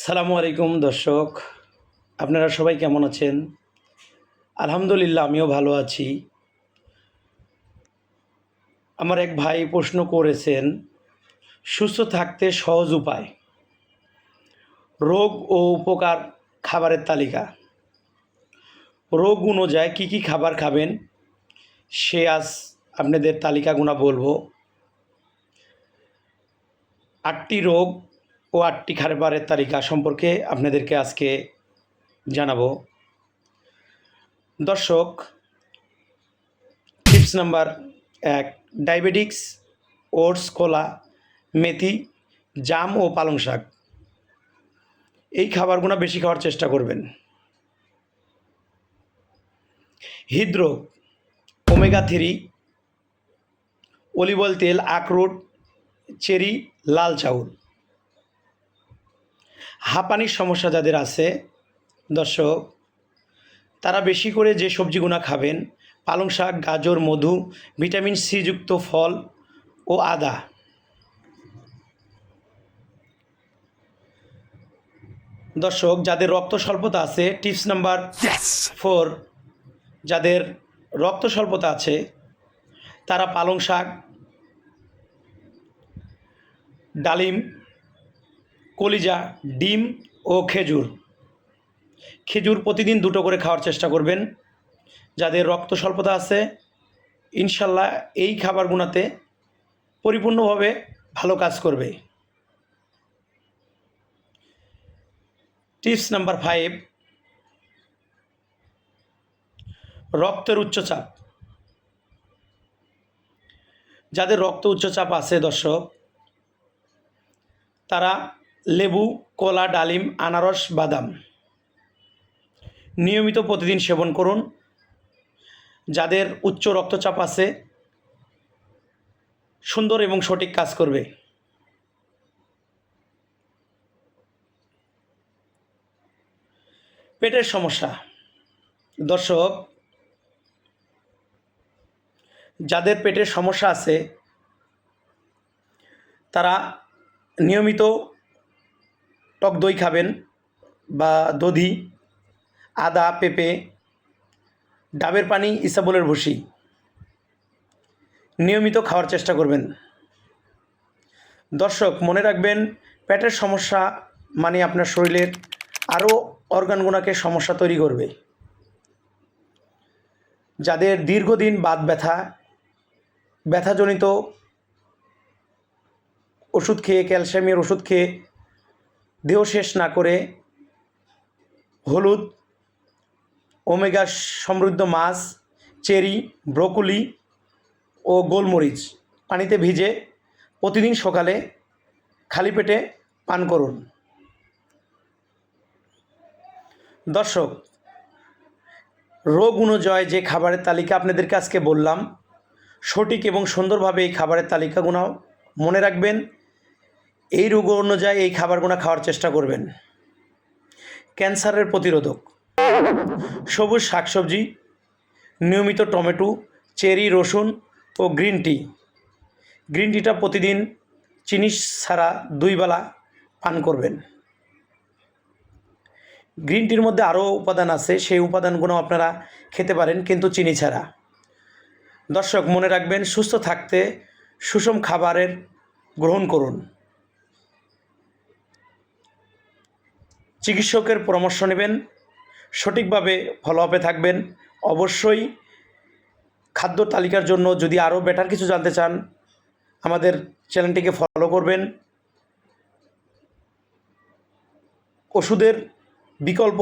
সালামু আলাইকুম দর্শক, আপনারা সবাই কেমন আছেন? আলহামদুলিল্লাহ, আমিও ভালো আছি। আমার এক ভাই প্রশ্ন করেছেন, সুস্থ থাকতে সহজ উপায়, রোগ ও উপকার, খাবারের তালিকা। রোগ অনুযায়ী কী কী খাবার খাবেন সে আজ আপনাদের তালিকাগুলো বলবো। 8টি রোগ ও 8টি খাবারের তালিকা সম্পর্কে আপনাদেরকে আজকে জানাবো। দর্শক, টিপস নাম্বার 1, ডায়াবেটিক্স, ওটস, কলা, মেথি, জাম ও পালং শাক, এই খাবারগুলো বেশি খাওয়ার চেষ্টা করবেন। হৃদরোগ, ওমেগা 3, অলিভ অয়েল তেল, আখরোট, চেরি, লাল চাউল। হাঁপানির সমস্যা যাদের আছে দর্শক, তারা বেশি করে যে সবজিগুলো খাবেন, পালং শাক, গাজর, মধু, ভিটামিন সি যুক্ত ফল ও আদা। দর্শক, যাদের রক্ত স্বল্পতা আছে, টিপস নাম্বার 4, যাদের রক্ত স্বল্পতা আছে তারা পালং শাক, ডালিম, কলিজা, ডিম ও খেজুর প্রতিদিন 2টো করে খাওয়ার চেষ্টা করবেন। যাদের রক্ত স্বল্পতা আছে ইনশাল্লাহ এই খাবারগুলোতে পরিপূর্ণভাবে ভালো কাজ করবে। টিপস নাম্বার 5, রক্তের উচ্চচাপ। যাদের রক্ত উচ্চচাপ আছে দর্শক, তারা লেবু, কলা, ডালিম, আনারস, বাদাম নিয়মিত প্রতিদিন সেবন করুন। যাদের উচ্চ রক্তচাপ আছে সুন্দর এবং সঠিক কাজ করবে। পেটের সমস্যা দর্শক, যাদের পেটের সমস্যা আছে তারা নিয়মিত টক দই খাবেন বা দধি, আদা, পেঁপে, ডাবের পানি, ইসাবলের ভুসি নিয়মিত খাওয়ার চেষ্টা করবেন। দর্শক, মনে রাখবেন, পেটের সমস্যা মানে আপনার শরীরের আরও অর্গানগুলোকে সমস্যা তৈরি করবে। যাদের দীর্ঘদিন বাত ব্যথাজনিত ওষুধ খেয়ে, ক্যালসিয়ামের ওষুধ খেয়ে দেহ শেষ না করে হলুদ, ওমেগা সমৃদ্ধ মাছ, চেরি, ব্রোকলি ও গোলমরিচ পানিতে ভিজে প্রতিদিন সকালে খালি পেটে পান করুন। দর্শক, রোগ অনুযায়ী যে খাবারের তালিকা আপনাদেরকে আজকে বললাম, সঠিক এবং সুন্দরভাবে এই খাবারের তালিকাগুলো মনে রাখবেন। এই রোগ অনুযায়ী এই খাবারগুলো খাওয়ার চেষ্টা করবেন। ক্যান্সারের প্রতিরোধক, সবুজ শাকসবজি, নিয়মিত টমেটো, চেরি, রসুন ও গ্রিন টিটা প্রতিদিন চিনি ছাড়া 2 বেলা পান করবেন। গ্রিন টির মধ্যে আরও উপাদান আছে, সেই উপাদানগুলো আপনারা খেতে পারেন কিন্তু চিনি ছাড়া। দর্শক, মনে রাখবেন, সুস্থ থাকতে সুষম খাবারের গ্রহণ করুন। চিকিৎসকের পরামর্শ নেবেন, সঠিকভাবে ফলো আপে থাকবেন। অবশ্যই খাদ্য তালিকার জন্য যদি আরও বেটার কিছু জানতে চান আমাদের চ্যানেলটিকে ফলো করবেন। ওষুধের বিকল্প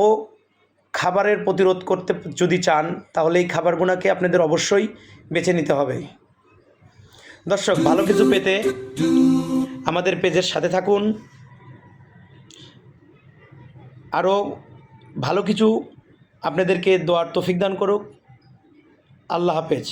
খাবারের প্রতিরোধ করতে যদি চান তাহলে এই খাবারগুলোকে আপনাদের অবশ্যই বেছে নিতে হবে। দর্শক, ভালো কিছু পেতে আমাদের পেজের সাথে থাকুন। আরও ভালো কিছু আপনাদেরকে দোয়ার তৌফিক দান করুক। আল্লাহ হাফেজ।